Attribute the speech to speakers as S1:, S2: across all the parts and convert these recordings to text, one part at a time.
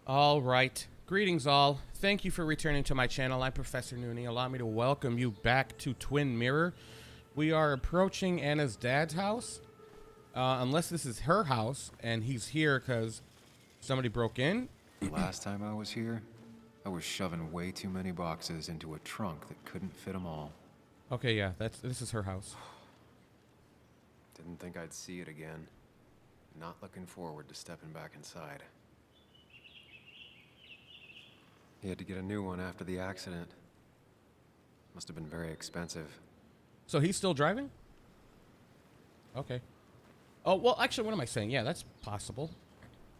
S1: All right. Greetings, all. Thank you for returning to my channel. I'm Professor Nooney. Allow me to welcome you back to Twin Mirror. We are approaching Anna's dad's house. Unless this is her house, and he's here because somebody broke in.
S2: Last time I was here, I was shoving way too many boxes into a trunk that couldn't fit them all.
S1: Okay, yeah, this is her house.
S2: Didn't think I'd see it again. Not looking forward to stepping back inside. He had to get a new one after the accident. Must have been very expensive.
S1: So he's still driving? Okay. Oh, well, actually, what am I saying? Yeah, that's possible.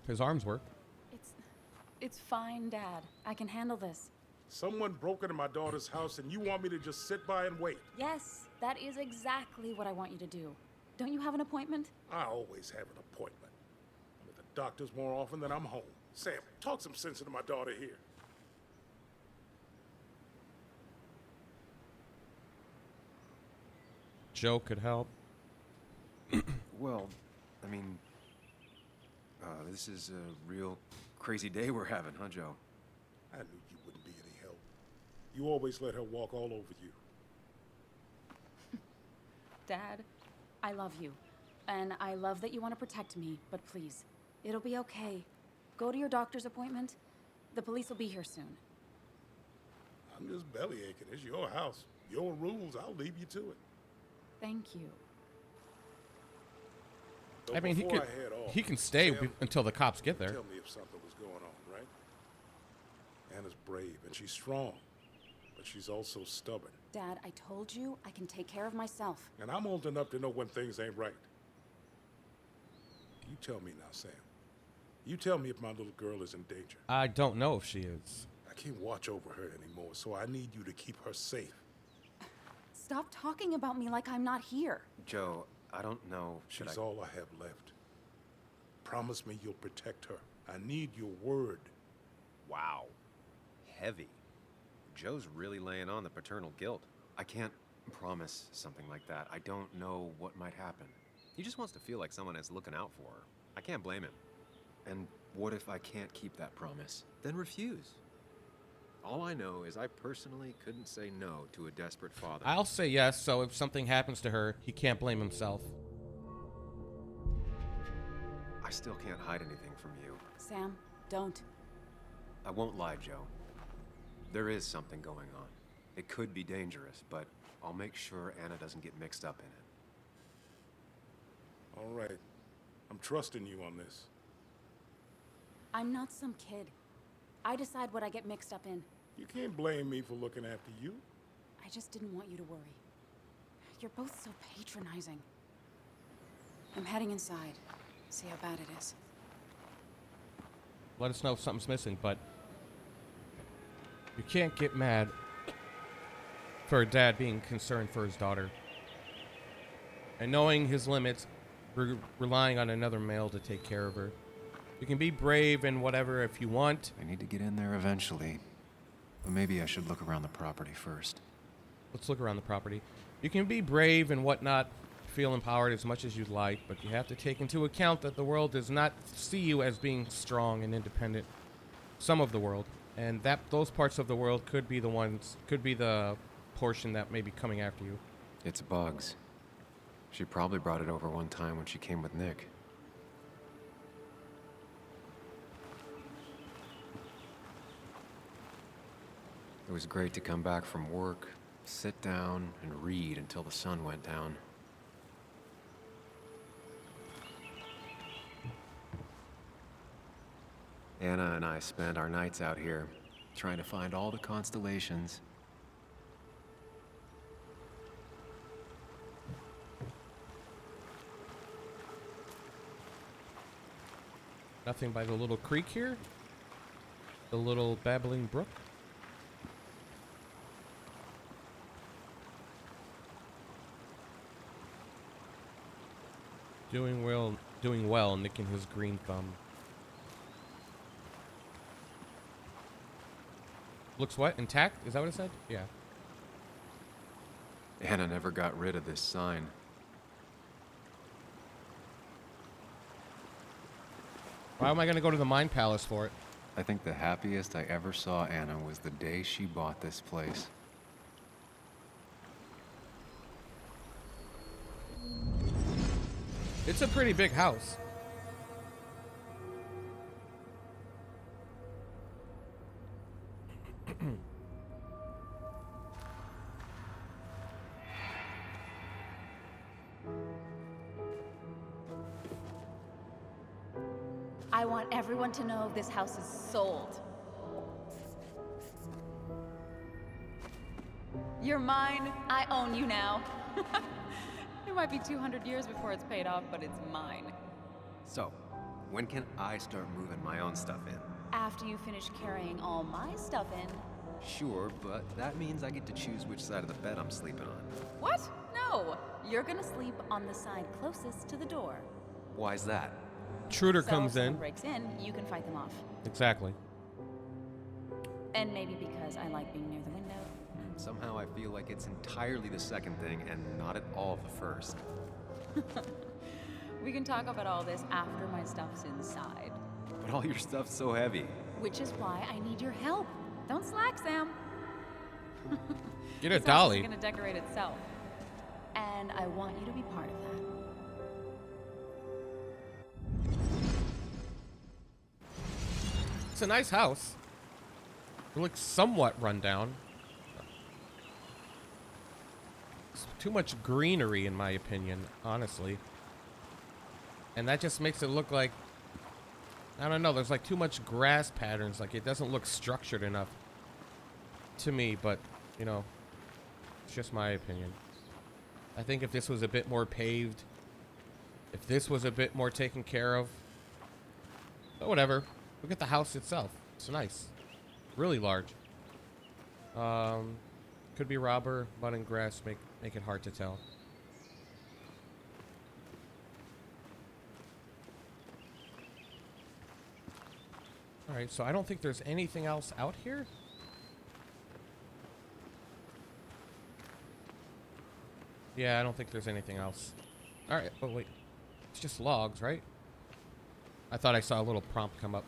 S1: His arms work.
S3: It's fine, Dad. I can handle this.
S4: Someone broke into my daughter's house and you want me to just sit by and wait?
S3: Yes, that is exactly what I want you to do. Don't you have an appointment?
S4: I always have an appointment. I'm at the doctor's more often than I'm home. Sam, talk some sense into my daughter here.
S1: Joe could help.
S2: Well, I mean, this is a real crazy day we're having, huh, Joe?
S4: I knew you wouldn't be any help. You always let her walk all over you.
S3: Dad, I love you. And I love that you want to protect me, but please, it'll be okay. Go to your doctor's appointment. The police will be here soon.
S4: I'm just bellyaching. It's your house. Your rules. I'll leave you to it.
S3: Thank you.
S4: So
S1: I mean,
S4: before I head off,
S1: he can stay
S4: Sam,
S1: until the cops get there.
S4: tell me if something was going on, right? Anna's brave and she's strong, but she's also stubborn.
S3: Dad, I told you I can take care of myself.
S4: And I'm old enough to know when things ain't right. You tell me now, Sam. You tell me if my little girl is in danger.
S1: I don't know if she is.
S4: I can't watch over her anymore, so I need you to keep her safe.
S3: Stop talking about me like I'm not here.
S2: Joe, I don't know.
S4: She's all I have left. Promise me you'll protect her. I need your word.
S5: Wow. Heavy. Joe's really laying on the paternal guilt.
S2: I can't promise something like that. I don't know what might happen.
S5: He just wants to feel like someone is looking out for her. I can't blame him.
S2: And what if I can't keep that promise?
S5: Then refuse. All I know is I personally couldn't say no to a desperate father.
S1: I'll say yes, so if something happens to her, he can't blame himself.
S2: I still can't hide anything from you.
S3: Sam, don't.
S2: I won't lie, Joe. There is something going on. It could be dangerous, but I'll make sure Anna doesn't get mixed up in it.
S4: All right. I'm trusting you on this.
S3: I'm not some kid. I decide what I get mixed up in.
S4: You can't blame me for looking after you.
S3: I just didn't want you to worry. You're both so patronizing. I'm heading inside. See how bad it is.
S1: Let us know if something's missing, but you can't get mad for a dad being concerned for his daughter. And knowing his limits, relying on another male to take care of her. You can be brave and whatever if you want.
S2: I need to get in there eventually. But maybe I should look around the property first.
S1: Let's look around the property. You can be brave and whatnot, feel empowered as much as you'd like, but you have to take into account that the world does not see you as being strong and independent. Some of the world. And those parts of the world could be the portion that may be coming after you.
S2: It's bugs. She probably brought it over one time when she came with Nick. It was great to come back from work, sit down, and read until the sun went down. Anna and I spent our nights out here, trying to find all the constellations.
S1: Nothing by the little creek here? The little babbling brook? Doing well, nicking his green thumb. Looks what? Intact? Is that what it said? Yeah.
S2: Anna never got rid of this sign.
S1: Why am I going to go to the Mind Palace for it?
S5: I think the happiest I ever saw Anna was the day she bought this place.
S1: It's a pretty big house.
S3: I want everyone to know this house is sold. You're mine. I own you now. It might be 200 years before it's paid off, but it's mine.
S2: So, when can I start moving my own stuff in?
S3: After you finish carrying all my stuff in.
S2: Sure, but that means I get to choose which side of the bed I'm sleeping on.
S3: What? No. You're gonna sleep on the side closest to the door.
S2: Why's that?
S1: Intruder
S3: So
S1: comes
S3: if someone
S1: in.
S3: breaks in, you can fight them off.
S1: Exactly.
S3: And maybe because I like being near the window.
S2: Somehow I feel like it's entirely the second thing and not at all the first.
S3: We can talk about all this after my stuff's inside.
S2: But all your stuff's so heavy.
S3: Which is why I need your help. Don't slack, Sam.
S1: Get a
S3: This house
S1: dolly.
S3: is gonna decorate itself. And I want you to be part of that.
S1: It's a nice house. It looks somewhat run down. It's too much greenery, in my opinion, honestly. And that just makes it look like, I don't know, there's like too much grass patterns. Like it doesn't look structured enough to me, but, you know, it's just my opinion. I think if this was a bit more paved, if this was a bit more taken care of, but whatever. Look at the house itself. It's nice. Really large. Could be robber, budding grass, make it hard to tell. Alright, so I don't think there's anything else out here. Yeah, I don't think there's anything else. Alright, oh wait. It's just logs, right? I thought I saw a little prompt come up.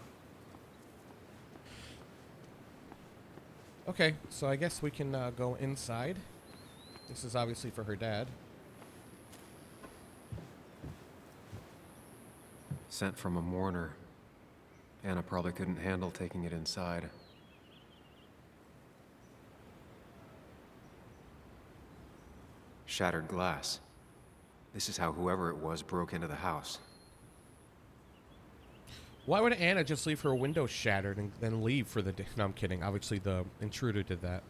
S1: Okay, so I guess we can go inside. This is obviously for her dad.
S2: Sent from a mourner. Anna probably couldn't handle taking it inside. Shattered glass. This is how whoever it was broke into the house.
S1: Why would Anna just leave her window shattered and then leave for the day? No, I'm kidding. Obviously, the intruder did that.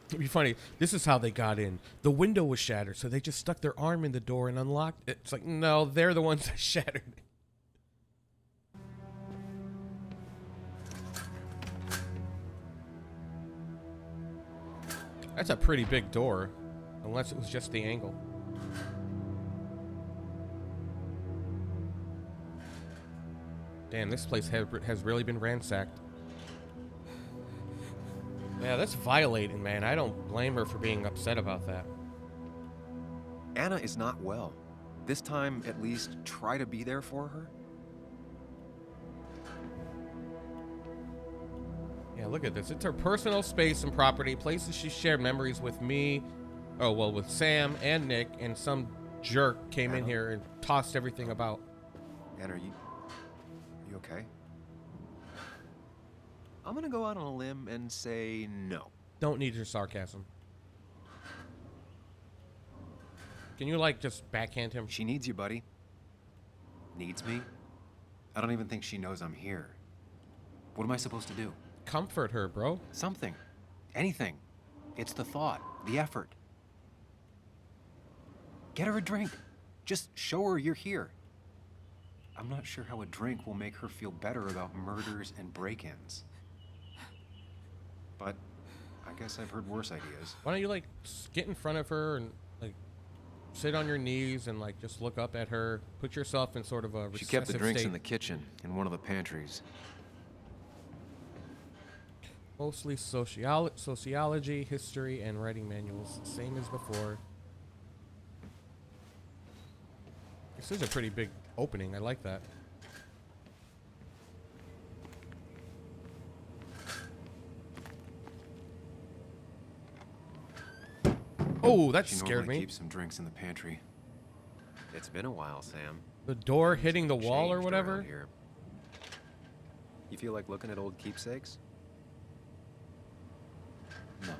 S1: It'd be funny. This is how they got in. The window was shattered, so they just stuck their arm in the door and unlocked it. It's like, no, they're the ones that shattered it. That's a pretty big door, unless it was just the angle. Damn, this place has really been ransacked. Yeah, that's violating, man. I don't blame her for being upset about that.
S2: Anna is not well. This time, at least, try to be there for her.
S1: Yeah, look at this. It's her personal space and property, places she shared memories with me. Oh, well, with Sam and Nick, and some jerk came in here and tossed everything about.
S2: Anna, are you okay? I'm gonna go out on a limb and say no.
S1: Don't need your sarcasm. Can you, like, just backhand him?
S2: She needs you, buddy. Needs me? I don't even think she knows I'm here. What am I supposed to do?
S1: Comfort her, bro.
S2: Something. Anything. It's the thought, the effort. Get her a drink. Just show her you're here. I'm not sure how a drink will make her feel better about murders and break-ins. But I guess I've heard worse ideas.
S1: Why don't you, like, get in front of her and, like, sit on your knees and, like, just look up at her. Put yourself in sort of a recessive
S2: She kept the drinks
S1: state.
S2: in the kitchen, in one of the pantries.
S1: Mostly sociology, history, and writing manuals. Same as before. This is a pretty big opening. I like that. Oh, that
S2: She
S1: scared
S2: normally
S1: me.
S2: keeps some drinks in the pantry. It's been a while, Sam.
S1: The door
S2: Things
S1: hitting the
S2: have
S1: wall or
S2: changed
S1: whatever.
S2: around here. You feel like looking at old keepsakes?
S5: No.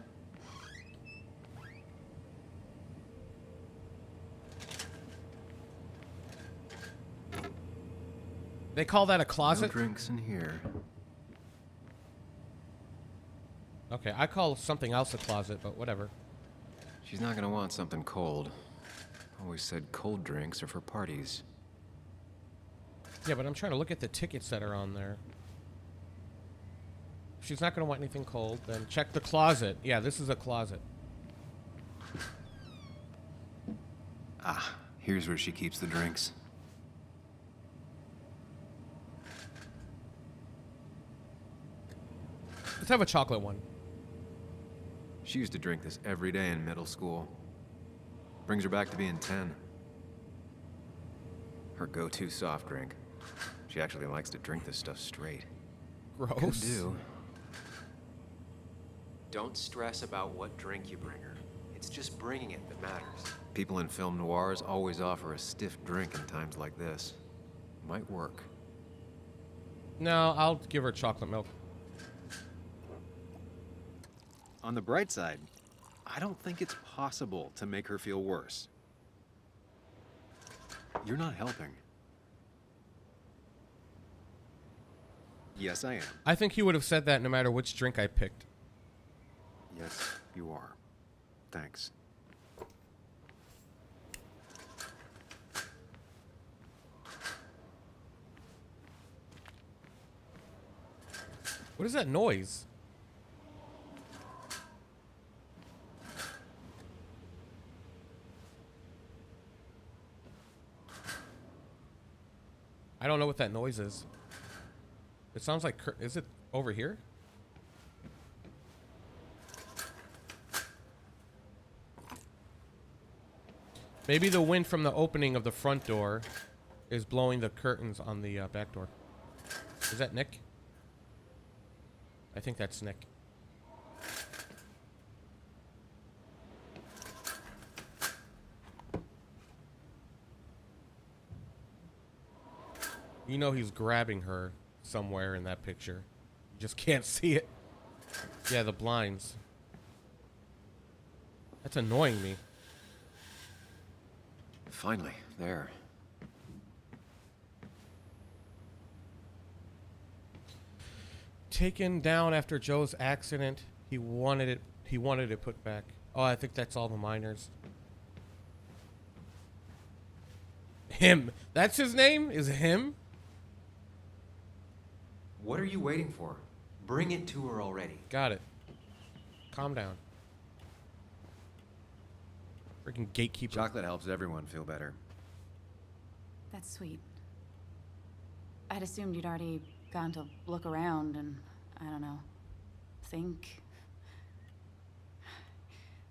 S1: They call that a
S2: No
S1: closet?
S2: drinks in here.
S1: Okay, I call something else a closet, but whatever.
S2: She's not gonna want something cold. Always said cold drinks are for parties.
S1: Yeah, but I'm trying to look at the tickets that are on there. If she's not going to want anything cold, then check the closet. Yeah, this is a closet.
S2: Ah, here's where she keeps the drinks.
S1: Let's have a chocolate one.
S2: She used to drink this every day in middle school. Brings her back to being 10. Her go-to soft drink. She actually likes to drink this stuff straight. Could
S1: Gross.
S2: do. Don't stress about what drink you bring her. It's just bringing it that matters. People in film noirs always offer a stiff drink in times like this. Might work.
S1: No, I'll give her chocolate milk.
S5: On the bright side, I don't think it's possible to make her feel worse.
S2: You're not helping.
S5: Yes, I am.
S1: I think he would have said that no matter which drink I picked.
S5: Yes, you are. Thanks.
S1: What is that noise? I don't know what that noise is. It sounds like... Is it over here? Maybe the wind from the opening of the front door is blowing the curtains on the back door. Is that Nick? I think that's Nick. You know he's grabbing her somewhere in that picture. You just can't see it. Yeah, the blinds. That's annoying me.
S2: Finally, there.
S1: Taken down after Joe's accident. He wanted it put back. Oh, I think that's all the miners. Him. That's his name? Is him?
S2: What are you waiting for? Bring it to her already.
S1: Got it. Calm down. Freaking gatekeeper.
S2: Chocolate helps everyone feel better.
S3: That's sweet. I'd assumed you'd already gone to look around and, I don't know, think.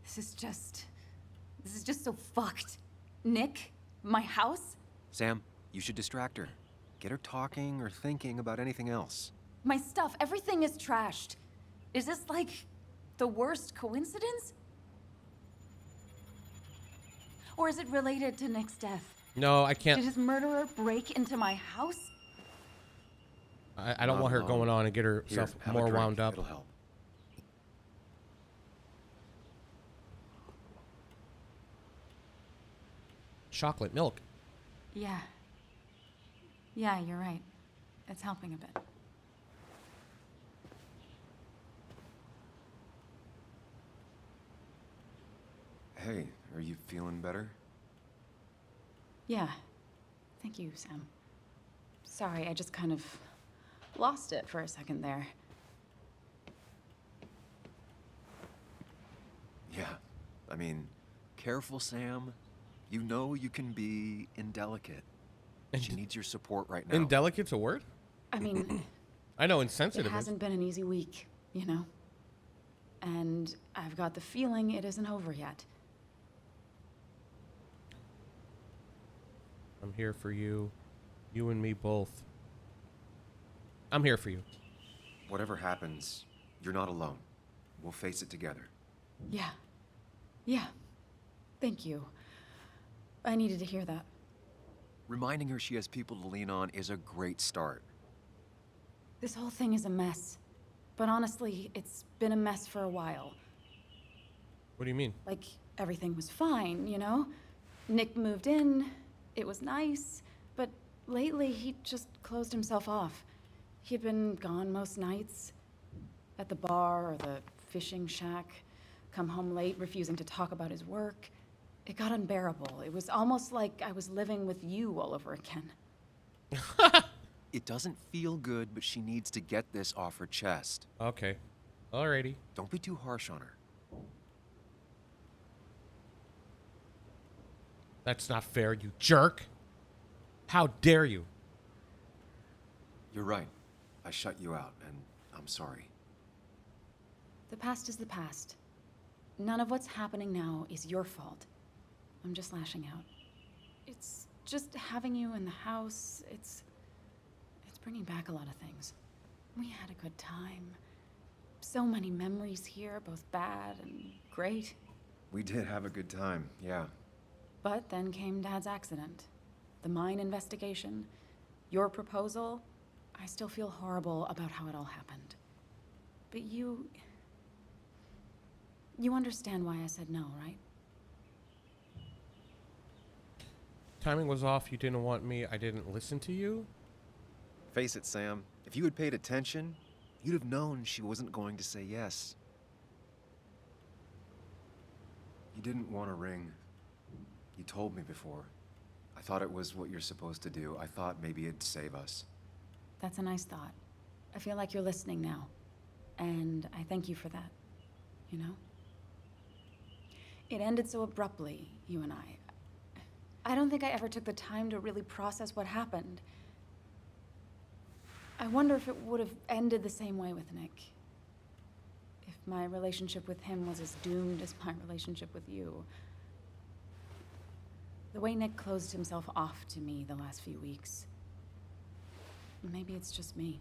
S3: This is just so fucked. Nick, my house,
S2: Sam, you should distract her. Get her talking or thinking about anything else.
S3: my stuff, everything is trashed. Is this like the worst coincidence? Or is it related to Nick's death?
S1: No, I
S3: Did
S1: can't.
S3: his murderer break into my house?
S1: I don't
S2: Not
S1: want her
S2: alone.
S1: going on and get
S2: Here,
S1: herself
S2: have a
S1: more
S2: drink.
S1: wound up.
S2: It'll help.
S1: Chocolate milk.
S3: Yeah. Yeah, you're right. It's helping a bit.
S2: Hey, are you feeling better?
S3: Yeah. Thank you, Sam. Sorry, I just kind of lost it for a second there.
S2: Yeah. I mean, careful, Sam. You know you can be indelicate. She needs your support right now.
S1: Indelicate's a word?
S3: I mean,
S1: I know
S3: it
S1: insensitive is.
S3: hasn't been an easy week, you know? And I've got the feeling it isn't over yet.
S1: I'm here for you. You and me both. I'm here for you.
S2: Whatever happens, you're not alone. We'll face it together.
S3: Yeah. Yeah. Thank you. I needed to hear that.
S5: Reminding her she has people to lean on is a great start.
S3: This whole thing is a mess. But honestly, it's been a mess for a while.
S1: What do you mean?
S3: Like, everything was fine, you know? Nick moved in, it was nice, but lately he just closed himself off. He'd been gone most nights, at the bar or the fishing shack, come home late, refusing to talk about his work. It got unbearable. It was almost like I was living with you all over again.
S5: It doesn't feel good, but she needs to get this off her chest.
S1: Okay. Alrighty.
S5: Don't be too harsh on her.
S1: That's not fair, you jerk. How dare you?
S5: You're right. I shut you out, and I'm sorry.
S3: The past is the past. None of what's happening now is your fault. I'm just lashing out. It's just having you in the house. It's bringing back a lot of things. We had a good time. So many memories here, both bad and great.
S5: We did have a good time, yeah.
S3: But then came Dad's accident. The mine investigation. Your proposal. I still feel horrible about how it all happened. But you understand why I said no, right?
S1: Timing was off. You didn't want me. I didn't listen to you.
S5: Face it, Sam. If you had paid attention, you'd have known she wasn't going to say yes. You didn't want a ring. You told me before. I thought it was what you're supposed to do. I thought maybe it'd save us.
S3: That's a nice thought. I feel like you're listening now. And I thank you for that. You know? It ended so abruptly, you and I. I don't think I ever took the time to really process what happened. I wonder if it would have ended the same way with Nick. If my relationship with him was as doomed as my relationship with you. The way Nick closed himself off to me the last few weeks. Maybe it's just me.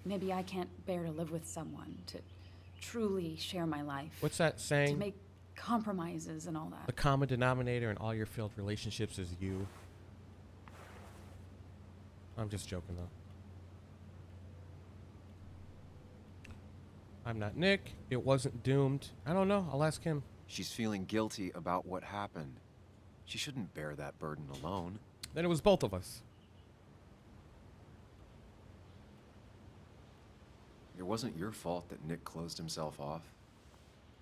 S3: Maybe I can't bear to live with someone, to truly share my life.
S1: What's that saying?
S3: To make compromises and all that.
S1: The common denominator in all your failed relationships is you. I'm just joking, though. I'm not Nick. It wasn't doomed. I don't know. I'll ask him.
S5: She's feeling guilty about what happened. She shouldn't bear that burden alone.
S1: Then it was both of us.
S5: It wasn't your fault that Nick closed himself off.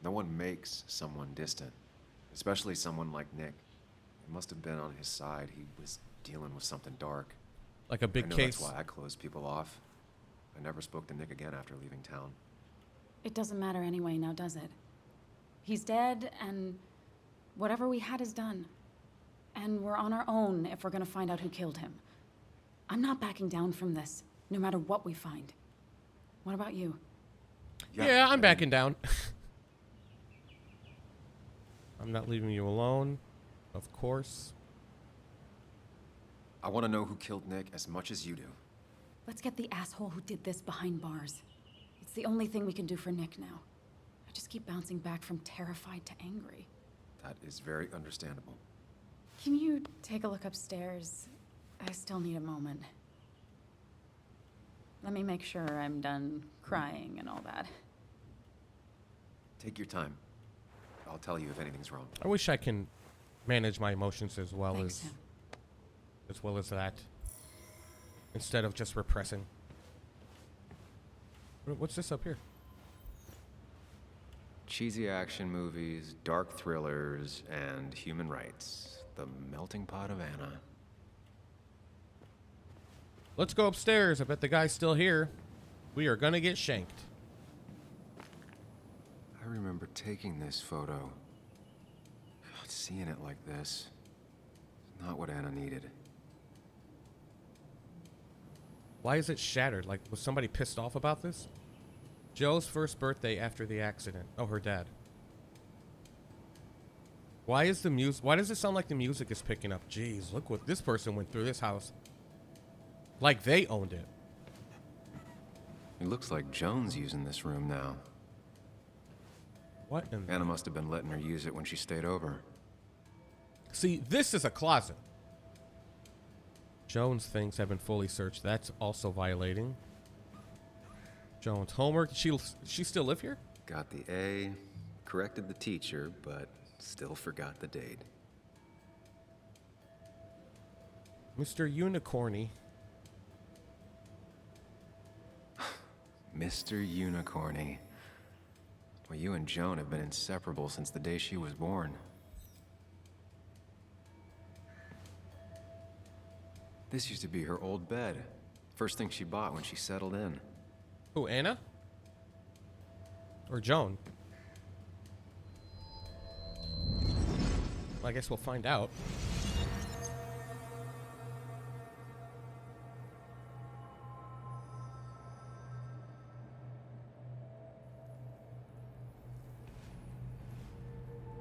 S5: No one makes someone distant, especially someone like Nick. It must have been on his side. He was dealing with something dark.
S1: Like a big
S5: I know
S1: case.
S5: that's why I closed people off. I never spoke to Nick again after leaving town.
S3: It doesn't matter anyway now, does it? He's dead, and whatever we had is done. And we're on our own if we're gonna find out who killed him. I'm not backing down from this, no matter what we find. What about you?
S1: Yeah, I'm
S5: I
S1: backing down. I'm not leaving you alone, of course.
S5: I want to know who killed Nick as much as you do.
S3: Let's get the asshole who did this behind bars. It's the only thing we can do for Nick now. I just keep bouncing back from terrified to angry.
S5: That is very understandable.
S3: Can you take a look upstairs? I still need a moment. Let me make sure I'm done crying and all that.
S5: Take your time. I'll tell you if anything's wrong.
S1: I wish I can manage my emotions as well
S3: Thanks, Sam.
S1: as that. Instead of just repressing. What's this up here?
S5: Cheesy action movies, dark thrillers, and human rights. The melting pot of Anna.
S1: Let's go upstairs. I bet the guy's still here. We are gonna get shanked.
S5: I remember taking this photo. God, seeing it like this. It's not what Anna needed.
S1: Why is it shattered? Like, was somebody pissed off about this? Joe's first birthday after the accident. Oh, her dad. Why is the music? Why does it sound like the music is picking up? Jeez, look what this person went through this house. Like they owned it.
S5: It looks like Joan's using this room now.
S1: What in the...
S5: Anna must have been letting her use it when she stayed over.
S1: See, this is a closet. Joan's things have been fully searched. That's also violating. Joan's homework. She still live here?
S5: Got the A, corrected the teacher, but still forgot the date.
S1: Mr. Unicorny.
S5: Mr. Unicorny. Well, you and Joan have been inseparable since the day she was born. This used to be her old bed. First thing she bought when she settled in.
S1: Who, Anna? Or Joan? Well, I guess we'll find out.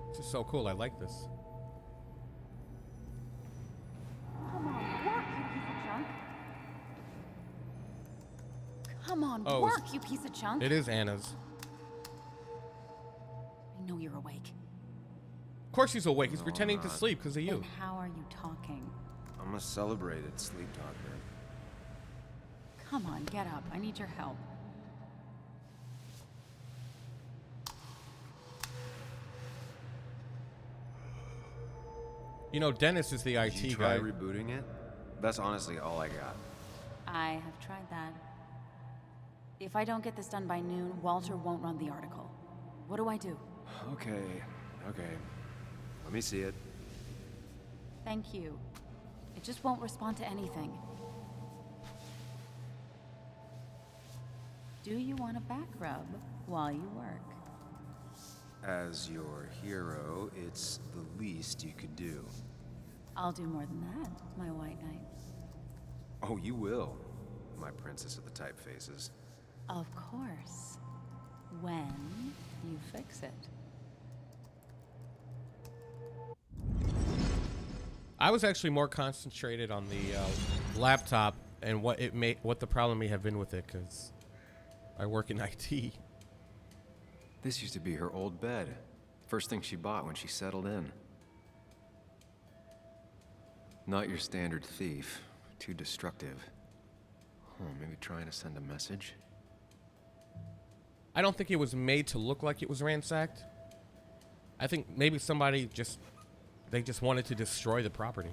S1: This is so cool. I like this.
S3: Come on, work, you piece of junk. Come on,
S1: Oh,
S3: work, you piece of junk.
S1: It is Anna's.
S3: I know you're awake.
S1: Of course he's awake. He's
S5: No,
S1: pretending
S5: I'm
S1: to
S5: not.
S1: sleep because of you.
S3: Then how are you talking?
S5: I'm a celebrated sleep talker.
S3: Come on, get up. I need your help.
S1: You know, Dennis is the
S5: Did you
S1: IT
S5: try
S1: guy.
S5: rebooting it? That's honestly all I got.
S3: I have tried that. If I don't get this done by noon, Walter won't run the article. What do I do?
S5: Okay. Let me see it.
S3: Thank you. It just won't respond to anything. Do you want a back rub while you work?
S5: As your hero, it's the least you could do.
S3: I'll do more than that, my white knight.
S5: Oh, you will, my princess of the typefaces.
S3: Of course. When you fix it.
S1: I was actually more concentrated on the laptop and what the problem may have been with it, because I work in IT.
S5: This used to be her old bed. First thing she bought when she settled in. Not your standard thief. Too destructive. Maybe trying to send a message?
S1: I don't think it was made to look like it was ransacked. I think maybe somebody they just wanted to destroy the property.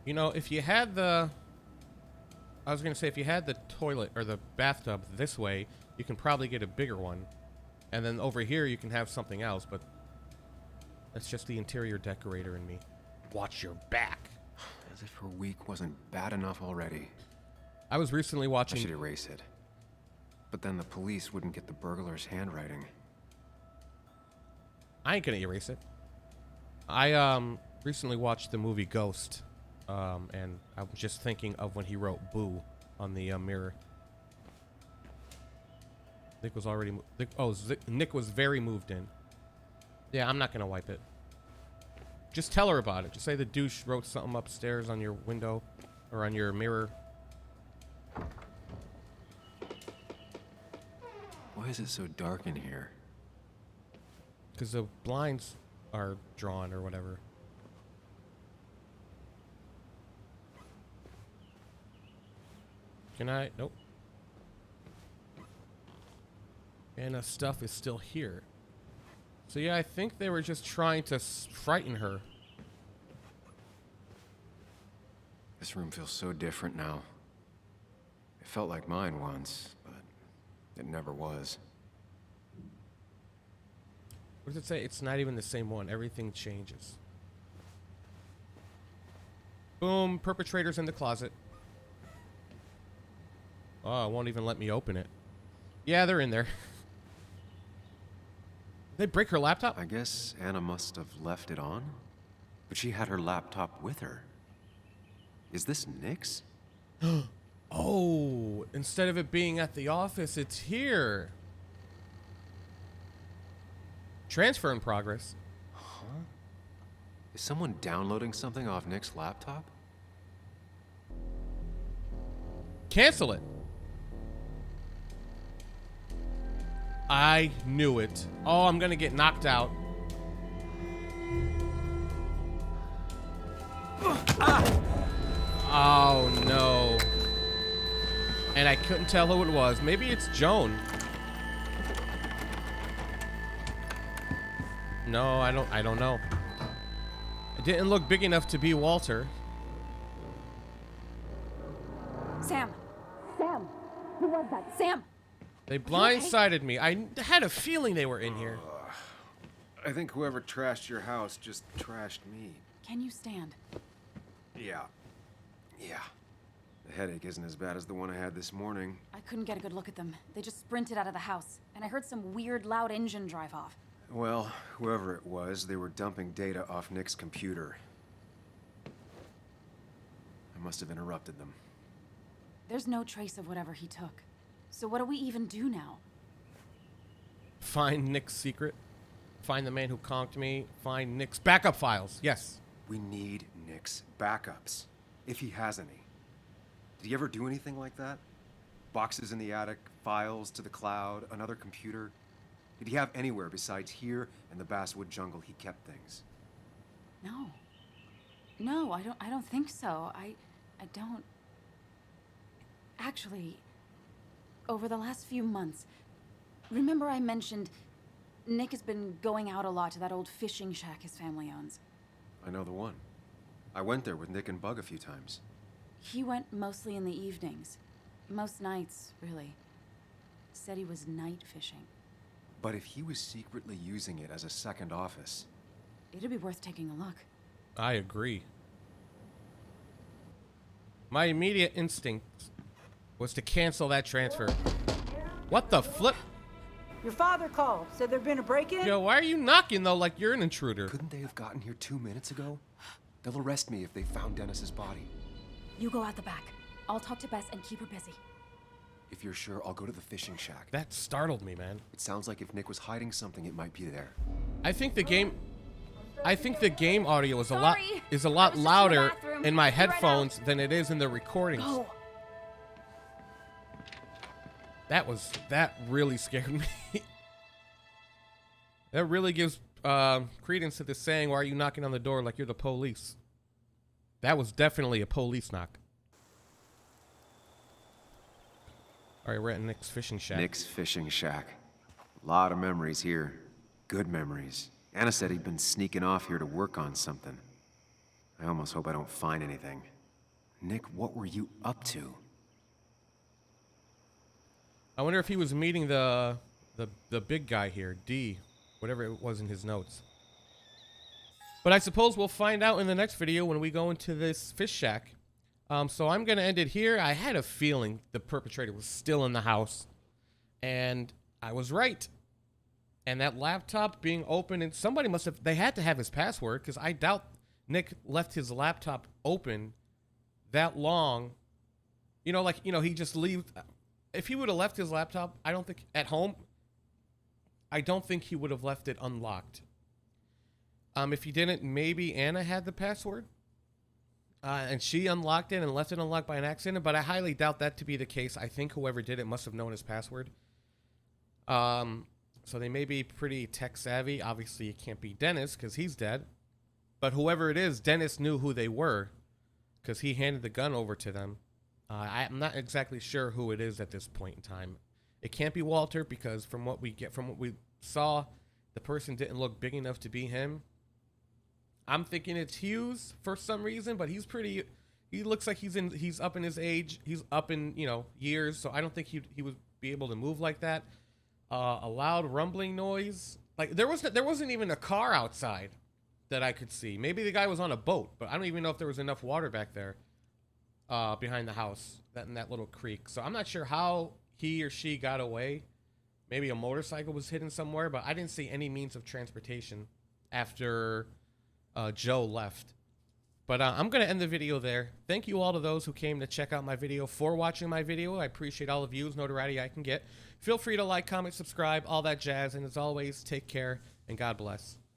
S1: You know, if you had the... I was going to say, if you had the toilet or the bathtub this way, you can probably get a bigger one. And then over here, you can have something else, but that's just the interior decorator in me. Watch your back.
S5: As if her week wasn't bad enough already.
S1: I was recently
S5: I
S1: watching...
S5: should erase it. But then the police wouldn't get the burglar's handwriting.
S1: I ain't gonna erase it. I recently watched the movie Ghost, and I was just thinking of when he wrote "boo" on the mirror. Nick was already. Nick was very moved in. Yeah, I'm not gonna wipe it. Just tell her about it. Just say the douche wrote something upstairs on your window or on your mirror.
S5: Why is it so dark in here?
S1: Because the blinds are drawn or whatever. Can I? Nope. And the stuff is still here. So yeah, I think they were just trying to frighten her.
S5: This room feels so different now. It felt like mine once, but it never was.
S1: What does it say? It's not even the same one. Everything changes. Boom. Perpetrator's in the closet. Oh, it won't even let me open it. Yeah, they're in there. They break her laptop?
S5: I guess Anna must have left it on, but she had her laptop with her. Is this Nick's?
S1: Oh, instead of it being at the office, it's here. Transfer in progress.
S2: Is someone downloading something off Nick's laptop?
S1: Cancel it. I knew it. Oh, I'm gonna get knocked out. Oh no. And I couldn't tell who it was. Maybe it's Joan. No, I don't know. It didn't look big enough to be Walter.
S3: Sam! Sam! Who was that? Sam!
S1: They blindsided me. I had a feeling they were in here.
S5: I think whoever trashed your house just trashed me.
S3: Can you stand?
S5: Yeah. The headache isn't as bad as the one I had this morning.
S3: I couldn't get a good look at them. They just sprinted out of the house, and I heard some weird, loud engine drive off.
S5: Well, whoever it was, they were dumping data off Nick's computer. I must have interrupted them.
S3: There's no trace of whatever he took. So what do we even do now?
S1: Find Nick's secret. Find the man who conked me. Find Nick's backup files. Yes.
S5: We need Nick's backups, if he has any. Did he ever do anything like that? Boxes in the attic, files to the cloud, another computer? Did he have anywhere besides here and the Basswood jungle he kept things?
S3: No. No, I don't think so. I don't. Actually, over the last few months, remember I mentioned Nick has been going out a lot to that old fishing shack his family owns.
S5: I know the one. I went there with Nick and Bug a few times.
S3: He went mostly in the evenings. Most nights, really. Said he was night fishing.
S5: But if he was secretly using it as a second office...
S3: It'd be worth taking a look.
S1: I agree. My immediate instinct was to cancel that transfer. What the flip?
S6: Your father called. Said there'd been a break-in?
S1: Yo, why are you knocking though like you're an intruder?
S5: Couldn't they have gotten here 2 minutes ago? They'll arrest me if they found Dennis's body.
S3: You go out the back. I'll talk to Bess and keep her busy.
S5: If you're sure, I'll go to the fishing shack.
S1: That startled me, man.
S5: It sounds like if Nick was hiding something, it might be there.
S1: I think the game audio is a lot
S3: Sorry. I
S1: louder
S3: was just in the bathroom.
S1: in my
S3: I'll be right
S1: headphones than it is in the recordings.
S3: Go.
S1: That really scared me. That really gives credence to the saying, "Why are you knocking on the door like you're the police?" That was definitely a police knock. All right, we're at Nick's fishing shack.
S5: Nick's fishing shack. A lot of memories here. Good memories. Anna said he'd been sneaking off here to work on something. I almost hope I don't find anything. Nick, what were you up to?
S1: I wonder if he was meeting the big guy here, D, whatever it was in his notes. But I suppose we'll find out in the next video when we go into this fish shack. So I'm going to end it here. I had a feeling the perpetrator was still in the house. And I was right. And that laptop being open, and somebody must have, they had to have his password, because I doubt Nick left his laptop open that long. You know, like, you know, he just leaves. If he would have left his laptop, I don't think, at home, I don't think he would have left it unlocked. If he didn't, maybe Anna had the password. And she unlocked it and left it unlocked by an accident, but I highly doubt that to be the case. I think whoever did it must have known his password. So they may be pretty tech savvy. Obviously, it can't be Dennis because he's dead. But whoever it is, Dennis knew who they were because he handed the gun over to them. I'm not exactly sure who it is at this point in time. It can't be Walter because from what we saw, the person didn't look big enough to be him. I'm thinking it's Hughes for some reason, but he looks like he's up in his age. He's up in, years, so I don't think he would be able to move like that. A loud rumbling noise. Like there wasn't even a car outside that I could see. Maybe the guy was on a boat, but I don't even know if there was enough water back there behind the house, in that little creek. So I'm not sure how he or she got away. Maybe a motorcycle was hidden somewhere, but I didn't see any means of transportation after Joe left. But I'm going to end the video there. Thank you all to those who came to check out my video, for watching my video. I appreciate all the views, notoriety I can get. Feel free to like, comment, subscribe, all that jazz. And as always, take care and God bless.